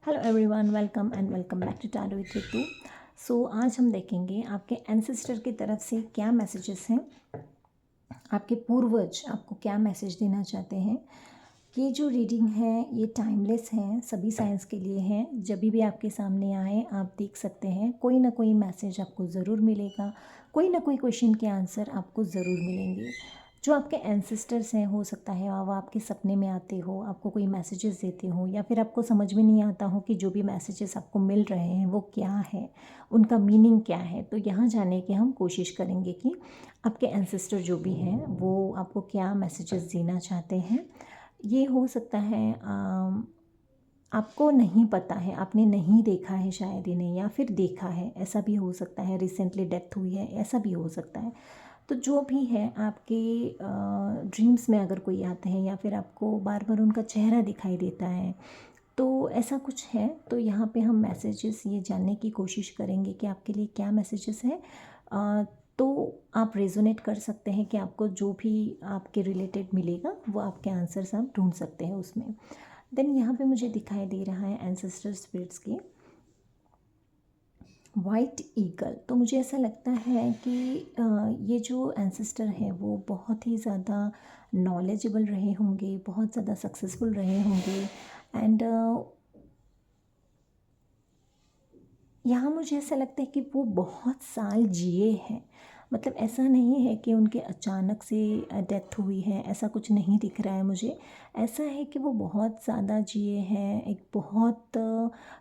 Hello everyone, welcome and welcome back to tarot with Ritu. So आज हम देखेंगे आपके एंसेस्टर की तरफ से क्या मैसेजेस हैं, आपके पूर्वज आपको क्या मैसेज देना चाहते हैं। ये जो रीडिंग है ये टाइमलेस है, सभी साइंस के लिए है। जब भी आपके सामने आए आप देख सकते हैं, कोई ना कोई मैसेज आपको ज़रूर मिलेगा, कोई ना कोई क्वेश्चन के आंसर आपको ज़रूर मिलेंगे। जो आपके एंसेस्टर्स हैं, हो सकता है वो आपके सपने में आते हो, आपको कोई मैसेजेस देते हो, या फिर आपको समझ में नहीं आता हो कि जो भी मैसेजेस आपको मिल रहे हैं वो क्या है, उनका मीनिंग क्या है। तो यहाँ जाने की हम कोशिश करेंगे कि आपके एंसेस्टर जो भी हैं वो आपको क्या मैसेजेस देना चाहते हैं। ये हो सकता है आपको नहीं पता है, आपने नहीं देखा है शायद इन्हें, या फिर देखा है, ऐसा भी हो सकता है। रिसेंटली डेथ हुई है, ऐसा भी हो सकता है। तो जो भी है आपके ड्रीम्स में अगर कोई आते हैं या फिर आपको बार बार उनका चेहरा दिखाई देता है, तो ऐसा कुछ है। तो यहाँ पे हम मैसेजेस ये जानने की कोशिश करेंगे कि आपके लिए क्या मैसेजेस हैं। तो आप रेजोनेट कर सकते हैं कि आपको जो भी आपके रिलेटेड मिलेगा वो आपके आंसर्स आप ढूंढ सकते हैं उसमें। देन यहाँ पे मुझे दिखाई दे रहा है एंसेस्टर स्पिरिट्स की वाइट ईगल। तो मुझे ऐसा लगता है कि ये जो एंसेस्टर है वो बहुत ही ज़्यादा नॉलेजेबल रहे होंगे, बहुत ज़्यादा सक्सेसफुल रहे होंगे। एंड यहाँ मुझे ऐसा लगता है कि वो बहुत साल जिए हैं। मतलब ऐसा नहीं है कि उनके अचानक से डेथ हुई है, ऐसा कुछ नहीं दिख रहा है मुझे। ऐसा है कि वो बहुत ज़्यादा जिए हैं, एक बहुत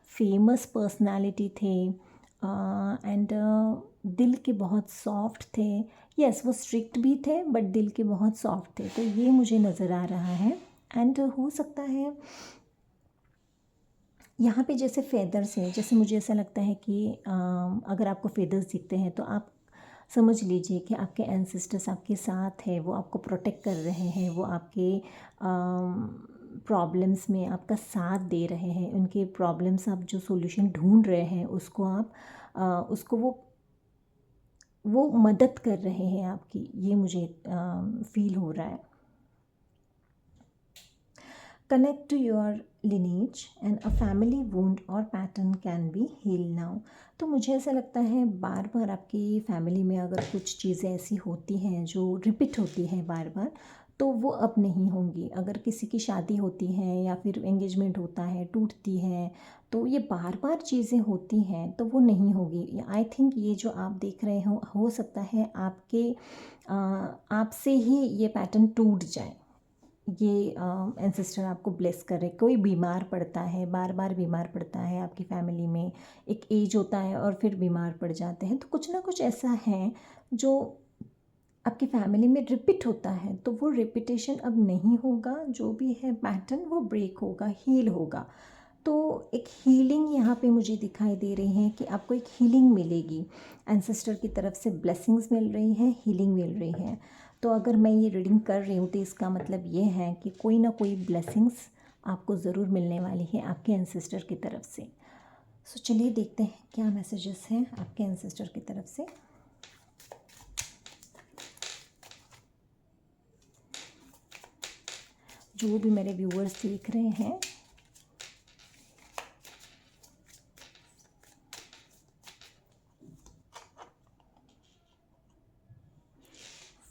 फेमस पर्सनालिटी थे। एंड दिल के बहुत सॉफ्ट थे। यस, वो स्ट्रिक्ट भी थे बट दिल के बहुत सॉफ्ट थे। तो ये मुझे नज़र आ रहा है। एंड हो सकता है यहाँ पे जैसे फेदर्स हैं, जैसे मुझे ऐसा लगता है कि अगर आपको फेदर्स दिखते हैं तो आप समझ लीजिए कि आपके एंसेस्टर्स आपके साथ है, वो आपको प्रोटेक्ट कर रहे हैं, वो आपके प्रॉब्लम्स में आपका साथ दे रहे हैं। उनके प्रॉब्लम्स आप जो सॉल्यूशन ढूंढ रहे हैं उसको आप उसको वो मदद कर रहे हैं आपकी। ये मुझे फील हो रहा है। Connect to your lineage and a family wound or pattern can be healed now। तो मुझे ऐसा लगता है बार बार आपकी फैमिली में अगर कुछ चीज़ें ऐसी होती हैं जो रिपीट होती हैं बार बार, तो वो अब नहीं होंगी। अगर किसी की शादी होती है या फिर एंगेजमेंट होता है, टूटती है, तो ये बार बार चीज़ें होती हैं तो वो नहीं होगी। आई थिंक ये जो आप देख रहे हो सकता है आपके आपसे ही ये पैटर्न टूट जाए। ये एंसेस्टर आपको ब्लेस करे। कोई बीमार पड़ता है, बार बार बीमार पड़ता है आपकी फैमिली में, एक एज होता है और फिर बीमार पड़ जाते हैं, तो कुछ ना कुछ ऐसा है जो आपकी फैमिली में रिपीट होता है। तो वो रिपीटेशन अब नहीं होगा, जो भी है पैटर्न वो ब्रेक होगा, हील होगा। तो एक हीलिंग यहाँ पे मुझे दिखाई दे रही है कि आपको एक हीलिंग मिलेगी। एंसेस्टर की तरफ से ब्लेसिंग्स मिल रही हैं, हीलिंग मिल रही है। तो अगर मैं ये रीडिंग कर रही हूँ तो इसका मतलब ये है कि कोई ना कोई ब्लेसिंग्स आपको ज़रूर मिलने वाली है आपके एंसेस्टर की तरफ से। सो चलिए देखते हैं क्या मैसेजेस हैं आपके एंसेस्टर की तरफ से। जो भी मेरे व्यूअर्स देख रहे हैं,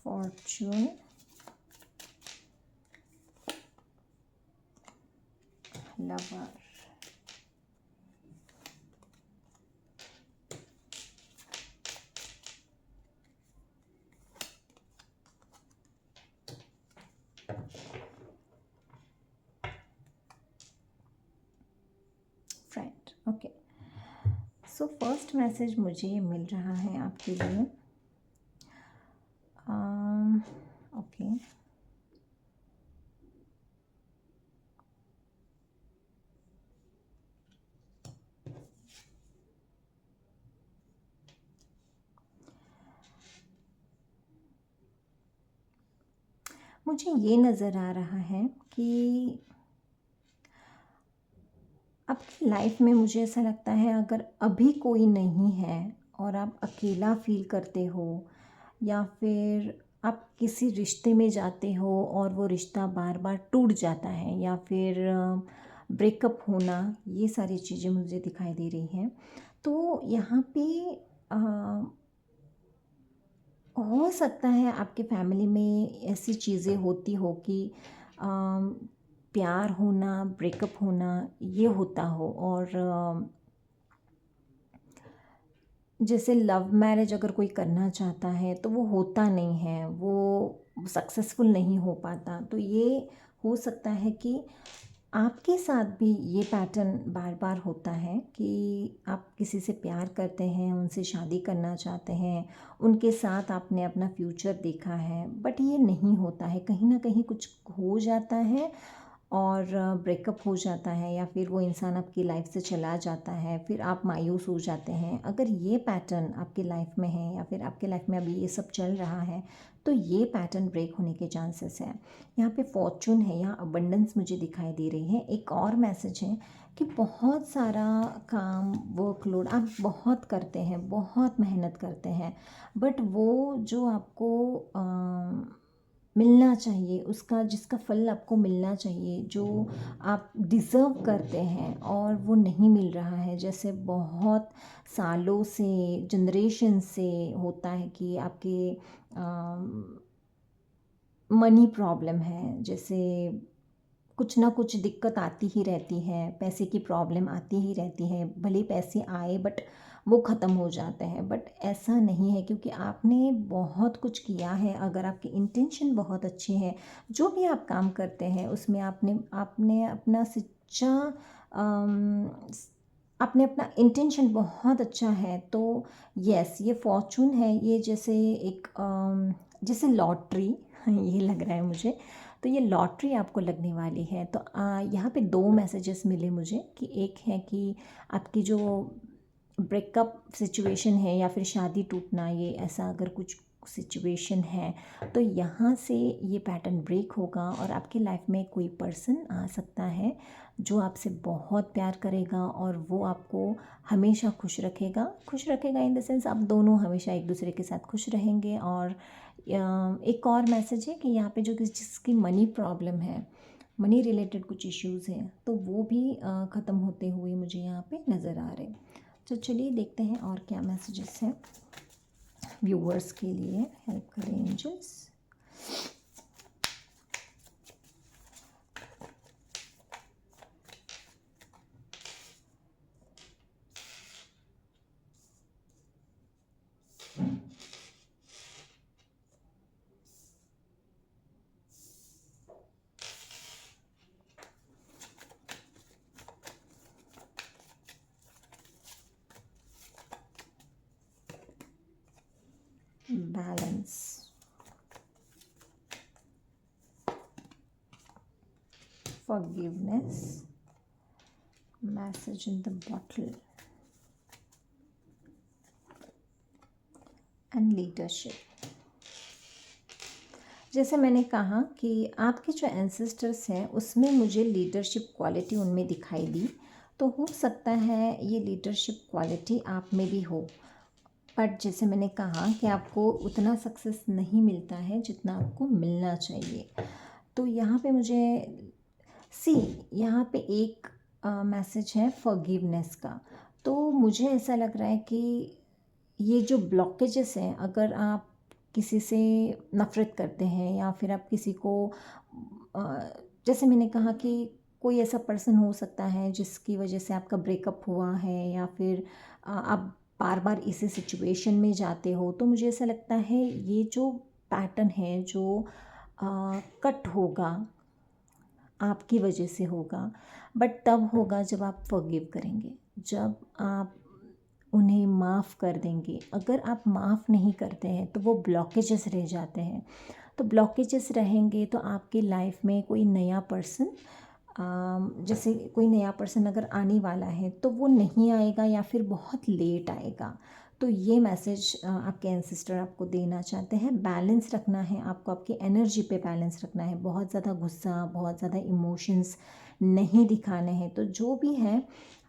Fortune, lover, friend. Okay, so first message मुझे मिल रहा है आपके लिए। ओके, मुझे ये नज़र आ रहा है कि आपकी लाइफ में मुझे ऐसा लगता है अगर अभी कोई नहीं है और आप अकेला फील करते हो, या फिर आप किसी रिश्ते में जाते हो और वो रिश्ता बार बार टूट जाता है, या फिर ब्रेकअप होना, ये सारी चीज़ें मुझे दिखाई दे रही हैं। तो यहाँ पे अ, हो सकता है आपके फैमिली में ऐसी चीज़ें होती हो कि प्यार होना, ब्रेकअप होना ये होता हो, और जैसे लव मैरिज अगर कोई करना चाहता है तो वो होता नहीं है, वो सक्सेसफुल नहीं हो पाता। तो ये हो सकता है कि आपके साथ भी ये पैटर्न बार बार होता है कि आप किसी से प्यार करते हैं, उनसे शादी करना चाहते हैं, उनके साथ आपने अपना फ्यूचर देखा है, बट ये नहीं होता है, कहीं ना कहीं कुछ हो जाता है और ब्रेकअप हो जाता है, या फिर वो इंसान आपकी लाइफ से चला जाता है, फिर आप मायूस हो जाते हैं। अगर ये पैटर्न आपकी लाइफ में है या फिर आपके लाइफ में अभी ये सब चल रहा है, तो ये पैटर्न ब्रेक होने के चांसेस हैं। यहाँ पे फॉर्चून है, यहाँ अबंडेंस मुझे दिखाई दे रही है। एक और मैसेज है कि बहुत सारा काम, वर्कलोड आप बहुत करते हैं, बहुत मेहनत करते हैं, बट वो जो आपको मिलना चाहिए, उसका जिसका फल आपको मिलना चाहिए, जो आप डिज़र्व करते हैं, और वो नहीं मिल रहा है। जैसे बहुत सालों से, जनरेशन से होता है कि आपके मनी प्रॉब्लम है, जैसे कुछ ना कुछ दिक्कत आती ही रहती है, पैसे की प्रॉब्लम आती ही रहती है, भले पैसे आए बट वो ख़त्म हो जाते हैं। बट ऐसा नहीं है, क्योंकि आपने बहुत कुछ किया है। अगर आपकी इंटेंशन बहुत अच्छी है, जो भी आप काम करते हैं उसमें आपने आपने अपना सच्चा अम, आपने अपना इंटेंशन बहुत अच्छा है, तो यस ये फॉर्चून है। ये जैसे एक जैसे लॉटरी ये लग रहा है मुझे। तो ये लॉटरी आपको लगने वाली है। तो यहाँ पे 2 मैसेजेस मिले मुझे, कि एक है कि आपकी जो ब्रेकअप सिचुएशन है या फिर शादी टूटना, ये ऐसा अगर कुछ सिचुएशन है, तो यहाँ से ये पैटर्न ब्रेक होगा और आपकी लाइफ में कोई पर्सन आ सकता है जो आपसे बहुत प्यार करेगा, और वो आपको हमेशा खुश रखेगा इन द सेंस आप दोनों हमेशा एक दूसरे के साथ खुश रहेंगे। और एक और मैसेज है कि यहाँ पे जो जिसकी मनी प्रॉब्लम है, मनी रिलेटेड कुछ इश्यूज़ हैं, तो वो भी ख़त्म होते हुए मुझे यहाँ पे नज़र आ रहे हैं। तो चलिए देखते हैं और क्या मैसेजेस हैं व्यूअर्स के लिए। हेल्प करें angels. Balance, forgiveness, message in the bottle, and leadership। जैसे मैंने कहा कि आपके जो एंसेस्टर्स हैं उसमें मुझे लीडरशिप क्वालिटी उनमें दिखाई दी, तो हो सकता है ये लीडरशिप क्वालिटी आप में भी हो। बट जैसे मैंने कहा कि आपको उतना सक्सेस नहीं मिलता है जितना आपको मिलना चाहिए। तो यहाँ पे मुझे यहाँ पे एक मैसेज है फॉरगिवनेस का। तो मुझे ऐसा लग रहा है कि ये जो ब्लॉकेजेस हैं, अगर आप किसी से नफ़रत करते हैं या फिर आप किसी को जैसे मैंने कहा कि कोई ऐसा पर्सन हो सकता है जिसकी वजह से आपका ब्रेकअप हुआ है, या फिर आप बार बार इसी सिचुएशन में जाते हो, तो मुझे ऐसा लगता है ये जो पैटर्न है जो कट होगा आपकी वजह से होगा, बट तब होगा जब आप फॉरगिव करेंगे, जब आप उन्हें माफ़ कर देंगे। अगर आप माफ़ नहीं करते हैं तो वो ब्लॉकेजेस रह जाते हैं। तो ब्लॉकेजेस रहेंगे तो आपकी लाइफ में कोई नया पर्सन, जैसे कोई नया पर्सन अगर आने वाला है तो वो नहीं आएगा या फिर बहुत लेट आएगा। तो ये मैसेज आपके एंसेस्टर आपको देना चाहते हैं। बैलेंस रखना है आपको, आपकी एनर्जी पे बैलेंस रखना है। बहुत ज़्यादा गुस्सा, बहुत ज़्यादा इमोशंस नहीं दिखाने हैं। तो जो भी है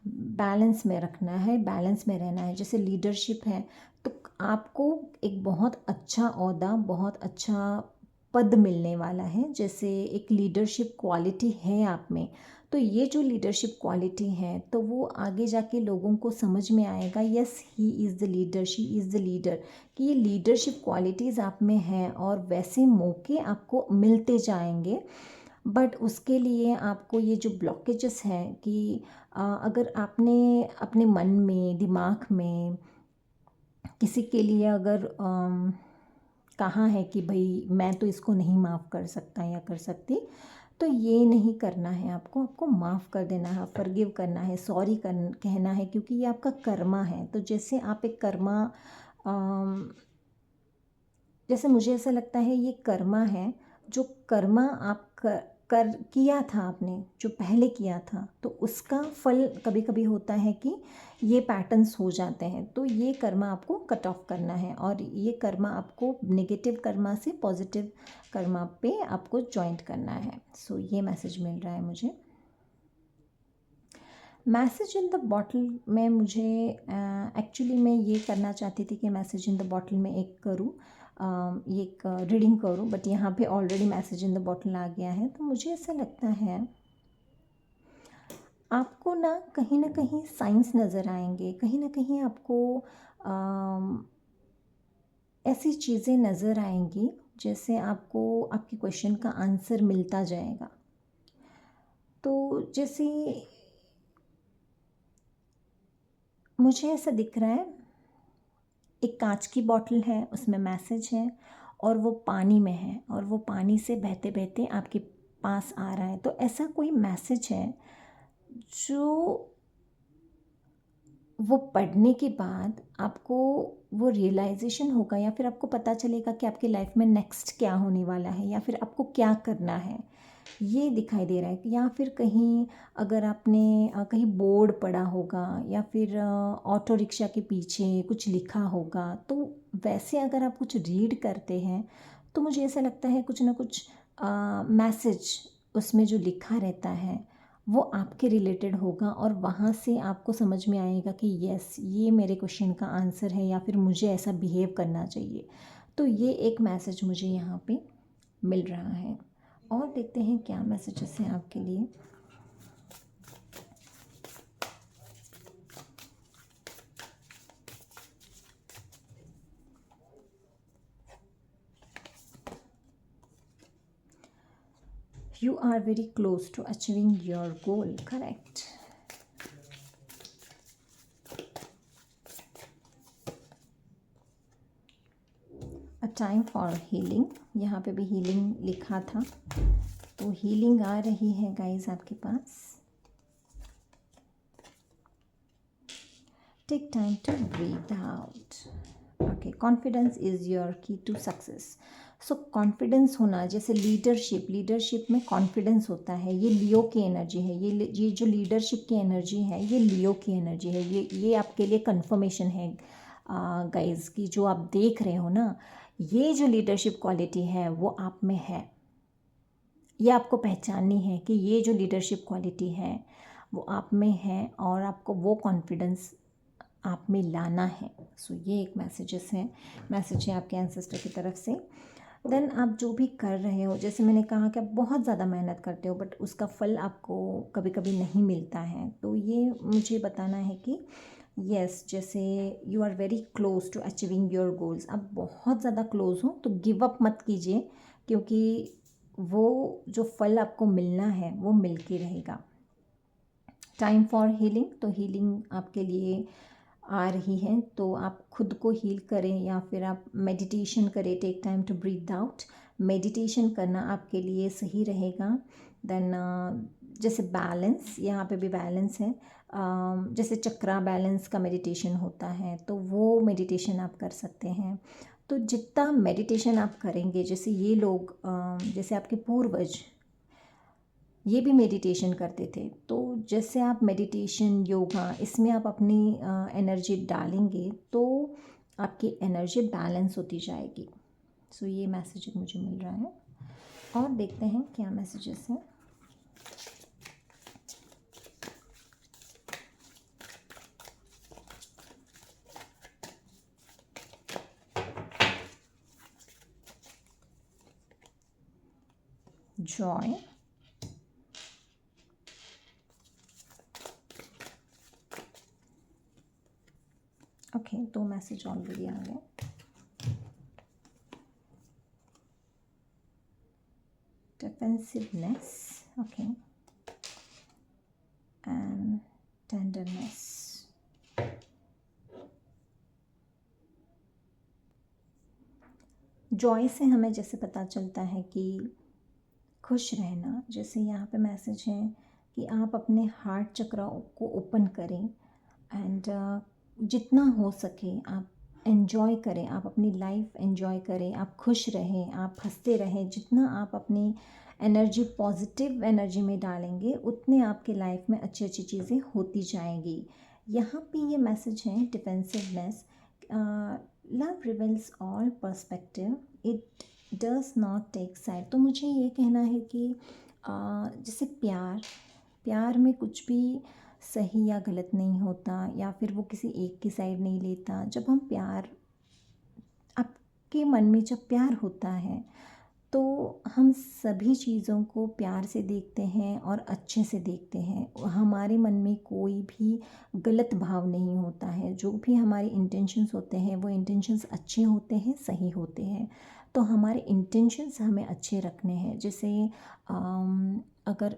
बैलेंस में रखना है, बैलेंस में रहना है। जैसे लीडरशिप है तो आपको एक बहुत अच्छा ओहदा, बहुत अच्छा पद मिलने वाला है। जैसे एक लीडरशिप क्वालिटी है आप में, तो ये जो लीडरशिप क्वालिटी है तो वो आगे जाके लोगों को समझ में आएगा, yes he is the leader, she is the leader, कि ये लीडरशिप क्वालिटीज़ आप में हैं और वैसे मौके आपको मिलते जाएंगे। बट उसके लिए आपको ये जो ब्लॉकेजेस हैं कि अगर आपने अपने मन में, दिमाग में किसी के लिए अगर कहा है कि भाई मैं तो इसको नहीं माफ़ कर सकता या कर सकती, तो ये नहीं करना है आपको। आपको माफ़ कर देना है, फॉरगिव करना है, सॉरी कहना है, क्योंकि ये आपका कर्मा है। तो जैसे आप एक कर्मा, अम, जैसे मुझे ऐसा लगता है ये कर्मा है, जो कर्मा आप कर किया था आपने, जो पहले किया था, तो उसका फल कभी कभी होता है कि ये पैटर्न्स हो जाते हैं। तो ये कर्मा आपको कट ऑफ करना है और ये कर्मा आपको नेगेटिव कर्मा से पॉजिटिव कर्मा पे आपको जॉइंट करना है। सो ये मैसेज मिल रहा है मुझे। मैसेज इन द बॉटल में मुझे एक्चुअली मैं ये करना चाहती थी कि मैसेज इन द बॉटल में एक करूँ, ये एक रीडिंग करूँ, बट यहाँ पे already message in the bottle आ गया है। तो मुझे ऐसा लगता है आपको ना कहीं साइंस नज़र आएंगे, कहीं ना कहीं आपको ऐसी चीज़ें नज़र आएंगी जैसे आपको आपके क्वेश्चन का आंसर मिलता जाएगा। तो जैसे मुझे ऐसा दिख रहा है, एक कांच की बॉटल है, उसमें मैसेज है और वो पानी में है और वो पानी से बहते बहते आपके पास आ रहा है। तो ऐसा कोई मैसेज है जो वो पढ़ने के बाद आपको वो रियलाइजेशन होगा, या फिर आपको पता चलेगा कि आपकी लाइफ में नेक्स्ट क्या होने वाला है या फिर आपको क्या करना है, ये दिखाई दे रहा है। या फिर कहीं अगर आपने कहीं बोर्ड पढ़ा होगा या फिर ऑटो रिक्शा के पीछे कुछ लिखा होगा, तो वैसे अगर आप कुछ रीड करते हैं तो मुझे ऐसा लगता है कुछ ना कुछ मैसेज उसमें जो लिखा रहता है वो आपके रिलेटेड होगा और वहाँ से आपको समझ में आएगा कि यस ये मेरे क्वेश्चन का आंसर है या फिर मुझे ऐसा बिहेव करना चाहिए। तो ये एक मैसेज मुझे यहाँ पे मिल रहा है। और देखते हैं क्या मैसेजेस हैं आपके लिए। You are very close to achieving your goal, correct? A time for healing, यहाँ पे भी हीलिंग लिखा था, तो हीलिंग आ रही है गाइस आपके पास। Take time to breathe out. Okay, confidence is your key to success. So confidence होना, जैसे लीडरशिप में कॉन्फिडेंस होता है, ये लियो की एनर्जी है। ये जो लीडरशिप की एनर्जी है ये लियो की एनर्जी है। ये आपके लिए कंफर्मेशन है गाइस कि जो आप देख रहे हो ना, ये जो लीडरशिप क्वालिटी है वो आप में है। ये आपको पहचाननी है कि ये जो लीडरशिप क्वालिटी है वो आप में है और आपको वो कॉन्फिडेंस आप में लाना है। सो ये एक मैसेज है आपके एंसेस्टर की तरफ से। देन आप जो भी कर रहे हो, जैसे मैंने कहा कि आप बहुत ज़्यादा मेहनत करते हो बट उसका फल आपको कभी कभी नहीं मिलता है, तो ये मुझे बताना है कि यस, जैसे you are very close to achieving your goals, आप बहुत ज़्यादा क्लोज हो, तो गिव अप मत कीजिए, क्योंकि वो जो फल आपको मिलना है वो मिल के रहेगा। टाइम फॉर हीलिंग, तो हीलिंग आपके लिए आ रही है, तो आप खुद को हील करें या फिर आप मेडिटेशन करें। Take time to breathe out, meditation करना आपके लिए सही रहेगा। देन जैसे बैलेंस, यहाँ पे भी बैलेंस है, जैसे चक्रा बैलेंस का मेडिटेशन होता है तो वो मेडिटेशन आप कर सकते हैं। तो जितना मेडिटेशन आप करेंगे, जैसे ये लोग जैसे आपके पूर्वज ये भी मेडिटेशन करते थे, तो जैसे आप मेडिटेशन, योगा, इसमें आप अपनी एनर्जी डालेंगे तो आपकी एनर्जी बैलेंस होती जाएगी। सो ये मैसेज मुझे मिल रहा है। और देखते हैं क्या मैसेजेस हैं। जॉय, ओके, 2 मैसेज ऑलरेडी आ गए। Defensiveness, okay, and tenderness. Joy से हमें जैसे पता चलता है कि खुश रहना, जैसे यहाँ पे मैसेज है कि आप अपने हार्ट चक्र को ओपन करें एंड जितना हो सके आप एन्जॉय करें, आप अपनी लाइफ एन्जॉय करें, आप खुश रहें, आप हंसते रहें। जितना आप अपनी एनर्जी पॉजिटिव एनर्जी में डालेंगे उतने आपके लाइफ में अच्छी अच्छी चीज़ें होती जाएंगी। यहाँ पे ये मैसेज है defensiveness, love reveals all perspective, it does not take side. तो मुझे ये कहना है कि जैसे प्यार में कुछ भी सही या गलत नहीं होता, या फिर वो किसी एक की साइड नहीं लेता। जब हम प्यार, आपके मन में जब प्यार होता है तो हम सभी चीज़ों को प्यार से देखते हैं और अच्छे से देखते हैं। हमारे मन में कोई भी गलत भाव नहीं होता है। जो भी हमारे इंटेंशंस होते हैं वो इंटेंशंस अच्छे होते हैं, सही होते हैं। तो हमारे इंटेंशंस हमें अच्छे रखने हैं। जैसे अगर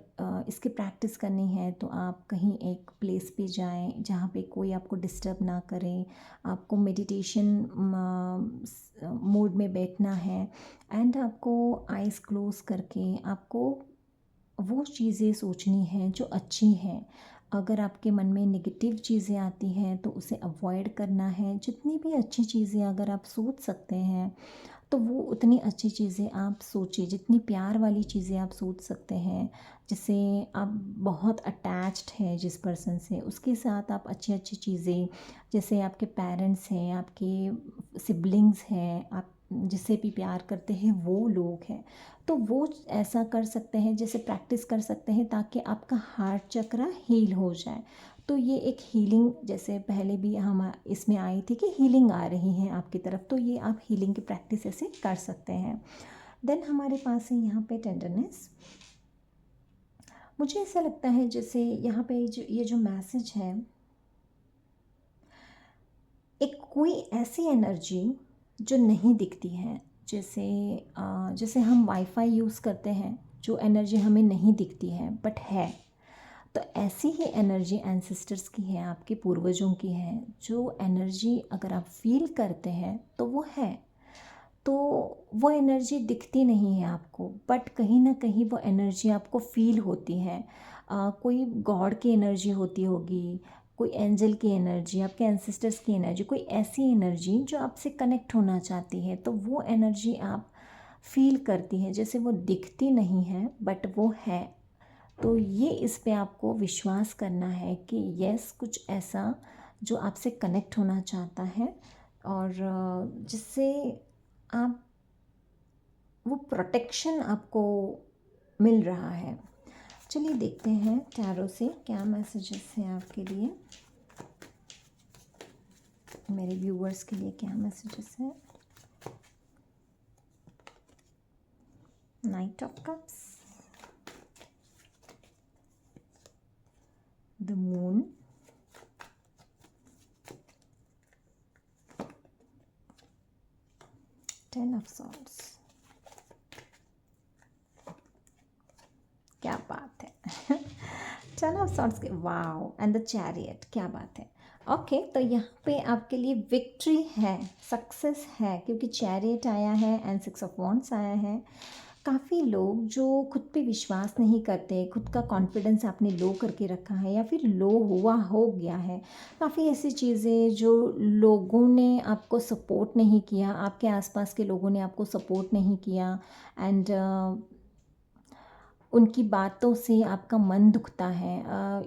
इसकी प्रैक्टिस करनी है तो आप कहीं एक प्लेस पे जाएं जहाँ पे कोई आपको डिस्टर्ब ना करे। आपको मेडिटेशन मोड में बैठना है एंड आपको आइज़ क्लोज़ करके आपको वो चीज़ें सोचनी हैं जो अच्छी हैं। अगर आपके मन में नेगेटिव चीज़ें आती हैं तो उसे अवॉइड करना है। जितनी भी अच्छी चीज़ें अगर आप सोच सकते हैं तो वो उतनी अच्छी चीज़ें आप सोचिए। जितनी प्यार वाली चीज़ें आप सोच सकते हैं, जैसे आप बहुत अटैच्ड हैं जिस पर्सन से, उसके साथ आप अच्छी अच्छी चीज़ें, जैसे आपके पेरेंट्स हैं, आपके सिबलिंग्स हैं, आप जिससे भी प्यार करते हैं वो लोग हैं, तो वो ऐसा कर सकते हैं, जैसे प्रैक्टिस कर सकते हैं ताकि आपका हार्ट चक्र हील हो जाए। तो ये एक हीलिंग, जैसे पहले भी हम इसमें आई थी कि हीलिंग आ रही है आपकी तरफ, तो ये आप हीलिंग की प्रैक्टिस ऐसे कर सकते हैं। देन हमारे पास है यहाँ पे टेंडरनेस। मुझे ऐसा लगता है जैसे यहाँ पे ये जो मैसेज है, एक कोई ऐसी एनर्जी जो नहीं दिखती है, जैसे हम वाईफाई यूज़ करते हैं, जो एनर्जी हमें नहीं दिखती है बट है, तो ऐसी ही एनर्जी एंसेस्टर्स की है, आपके पूर्वजों की है। जो एनर्जी अगर आप फील करते हैं तो वो है। तो वो एनर्जी दिखती नहीं है आपको, बट कहीं ना कहीं वो एनर्जी आपको फील होती है। कोई गॉड की एनर्जी होती होगी, कोई एंजल की एनर्जी, आपके एंसेस्टर्स की एनर्जी, कोई ऐसी एनर्जी जो आपसे कनेक्ट होना चाहती है, तो वो एनर्जी आप फील करती है। जैसे वो दिखती नहीं है बट वो है। तो ये इस पे आपको विश्वास करना है कि यस, कुछ ऐसा जो आपसे कनेक्ट होना चाहता है और जिससे आप वो प्रोटेक्शन आपको मिल रहा है। चलिए देखते हैं टैरो से क्या मैसेजेस हैं आपके लिए, मेरे व्यूअर्स के लिए क्या मैसेजेस हैं। Night of cups, the moon, ten of swords. क्या बात है टेन ऑफ सॉर्ड्स के, वाओ, एंड द चैरियट, क्या बात है। ओके, तो यहाँ पे आपके लिए विक्ट्री है, सक्सेस है, क्योंकि चैरियट आया है एंड 6 ऑफ वॉन्ड्स आया है। काफ़ी लोग जो खुद पे विश्वास नहीं करते, खुद का कॉन्फिडेंस आपने लो करके रखा है या फिर लो हो गया है। काफ़ी ऐसी चीज़ें जो लोगों ने आपको सपोर्ट नहीं किया, आपके आसपास के लोगों ने आपको सपोर्ट नहीं किया एंड उनकी बातों से आपका मन दुखता है,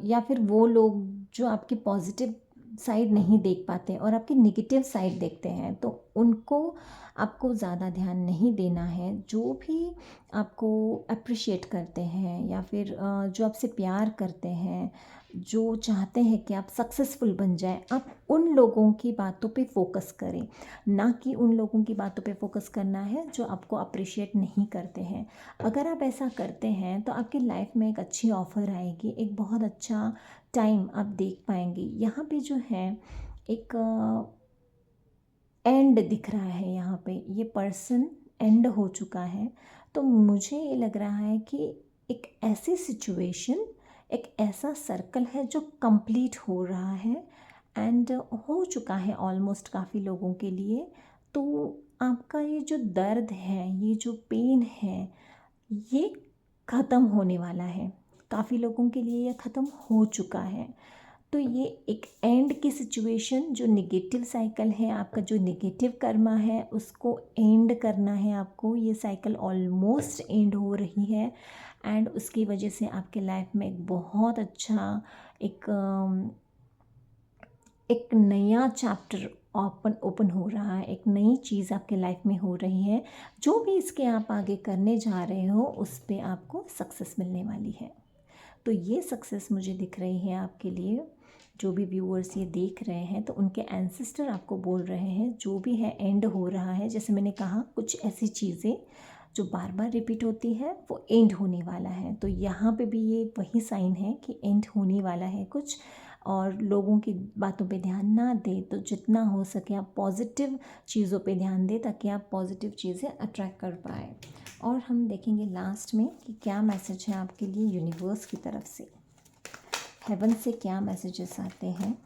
या फिर वो लोग जो आपकी पॉजिटिव साइड नहीं देख पाते और आपकी नेगेटिव साइड देखते हैं, तो उनको आपको ज़्यादा ध्यान नहीं देना है। जो भी आपको अप्रिशिएट करते हैं या फिर जो आपसे प्यार करते हैं, जो चाहते हैं कि आप सक्सेसफुल बन जाएं, आप उन लोगों की बातों पे फोकस करें, ना कि उन लोगों की बातों पे फोकस करना है जो आपको अप्रिशिएट नहीं करते हैं। अगर आप ऐसा करते हैं तो आपकी लाइफ में एक अच्छी ऑफ़र आएगी, एक बहुत अच्छा टाइम आप देख पाएंगे। यहाँ पे जो है एक एंड दिख रहा है यहाँ पे, ये पर्सन एंड हो चुका है। तो मुझे ये लग रहा है कि एक ऐसी सिचुएशन, एक ऐसा सर्कल है जो कंप्लीट हो रहा है एंड हो चुका है ऑलमोस्ट काफ़ी लोगों के लिए। तो आपका ये जो दर्द है, ये जो पेन है, ये ख़त्म होने वाला है। काफ़ी लोगों के लिए ये ख़त्म हो चुका है। तो ये एक एंड की सिचुएशन, जो नेगेटिव साइकिल है, आपका जो नेगेटिव कर्मा है उसको एंड करना है आपको। ये साइकिल ऑलमोस्ट एंड हो रही है एंड उसकी वजह से आपके लाइफ में एक बहुत अच्छा एक नया चैप्टर ओपन हो रहा है, एक नई चीज़ आपके लाइफ में हो रही है। जो भी इसके आप आगे करने जा रहे हो उस पे आपको सक्सेस मिलने वाली है। तो ये सक्सेस मुझे दिख रही है आपके लिए। जो भी व्यूअर्स ये देख रहे हैं तो उनके एंसेस्टर आपको बोल रहे हैं जो भी है एंड हो रहा है। जैसे मैंने कहा, कुछ ऐसी चीज़ें जो बार बार रिपीट होती है वो एंड होने वाला है। तो यहाँ पे भी ये वही साइन है कि एंड होने वाला है कुछ। और लोगों की बातों पे ध्यान ना दें, तो जितना हो सके आप पॉजिटिव चीज़ों पे ध्यान दें ताकि आप पॉजिटिव चीज़ें अट्रैक्ट कर पाए। और हम देखेंगे लास्ट में कि क्या मैसेज है आपके लिए यूनिवर्स की तरफ से, हेवन से क्या मैसेजेस आते हैं।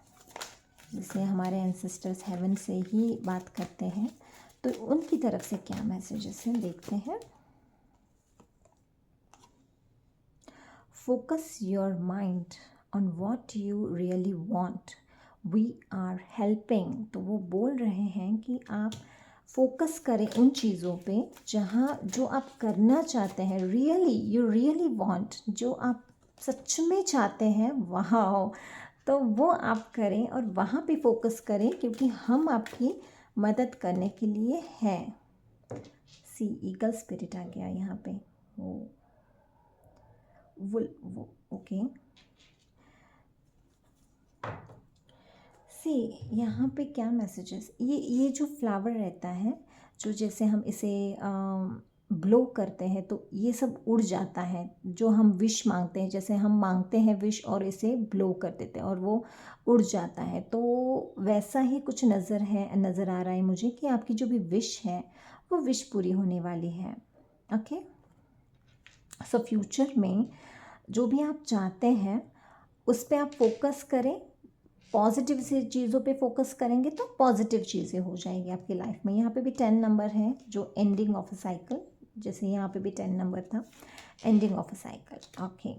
जैसे हमारे एंसेस्टर्स हेवन से ही बात करते हैं, तो उनकी तरफ से क्या मैसेजेस हैं देखते हैं। Focus your mind on what you really want, we are helping. तो वो बोल रहे हैं कि आप फोकस करें उन चीज़ों पे जहाँ जो आप करना चाहते हैं, रियली यू रियली वांट, जो आप सच में चाहते हैं वहाँ, तो वो आप करें और वहाँ पे फोकस करें क्योंकि हम आपकी मदद करने के लिए हैं। सी ईगल स्पिरिट आ गया यहाँ पे। वो ओके। सी यहाँ पे क्या मैसेजेस, ये जो फ्लावर रहता है, जो जैसे हम इसे ब्लो करते हैं तो ये सब उड़ जाता है। जो हम विश मांगते हैं, जैसे हम मांगते हैं विश और इसे ब्लो कर देते हैं और वो उड़ जाता है, तो वैसा ही कुछ नज़र आ रहा है मुझे कि आपकी जो भी विश है वो विश पूरी होने वाली है। ओके, सो फ्यूचर में जो भी आप चाहते हैं उस पर आप फोकस करें। पॉजिटिव से चीज़ों पे फोकस करेंगे तो पॉजिटिव चीज़ें हो जाएंगी आपकी लाइफ में। यहाँ पे भी 10 नंबर है जो एंडिंग ऑफ अ साइकिल, जैसे यहाँ पे भी 10 नंबर था, ending of a cycle. Okay,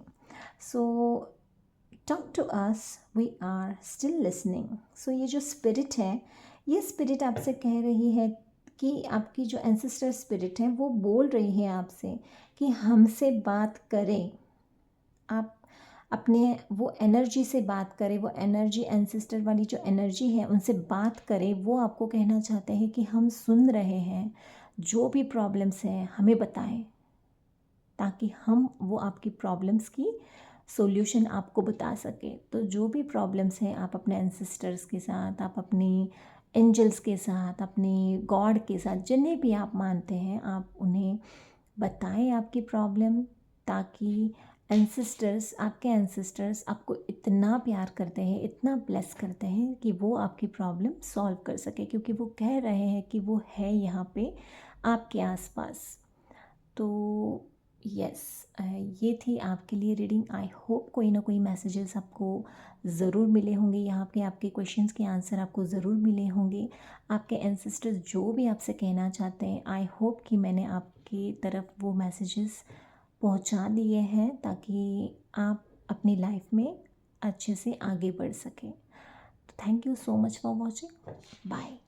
so talk to us, we are still listening. So ये जो स्पिरिट है, ये स्पिरिट आपसे कह रही है कि आपकी जो एंसेस्टर स्पिरिट है वो बोल रही है आपसे कि हमसे बात करें। आप अपने वो एनर्जी से बात करें, वो एनर्जी एंसेस्टर वाली जो एनर्जी है उनसे बात करें। वो आपको कहना चाहते हैं कि हम सुन रहे हैं, जो भी प्रॉब्लम्स हैं हमें बताएं ताकि हम वो आपकी प्रॉब्लम्स की सॉल्यूशन आपको बता सकें। तो जो भी प्रॉब्लम्स हैं आप अपने एंसेस्टर्स के साथ, आप अपनी एंजल्स के साथ, अपने गॉड के साथ, जिन्हें भी आप मानते हैं, आप उन्हें बताएं आपकी प्रॉब्लम, ताकि आपके एंसेस्टर्स आपको इतना प्यार करते हैं, इतना ब्लेस करते हैं कि वो आपकी प्रॉब्लम सॉल्व कर सके, क्योंकि वो कह रहे हैं कि वो है यहाँ पे आपके आसपास। तो यस, ये थी आपके लिए रीडिंग। आई होप कोई ना कोई मैसेजेस आपको ज़रूर मिले होंगे यहाँ पे, आपके क्वेश्चंस के आंसर आपको ज़रूर मिले होंगे। आपके एंसेस्टर्स जो भी आपसे कहना चाहते हैं, आई होप कि मैंने आपकी तरफ वो मैसेजेस पहुंचा दिए हैं ताकि आप अपनी लाइफ में अच्छे से आगे बढ़ सकें। तो thank you so much for watching, bye.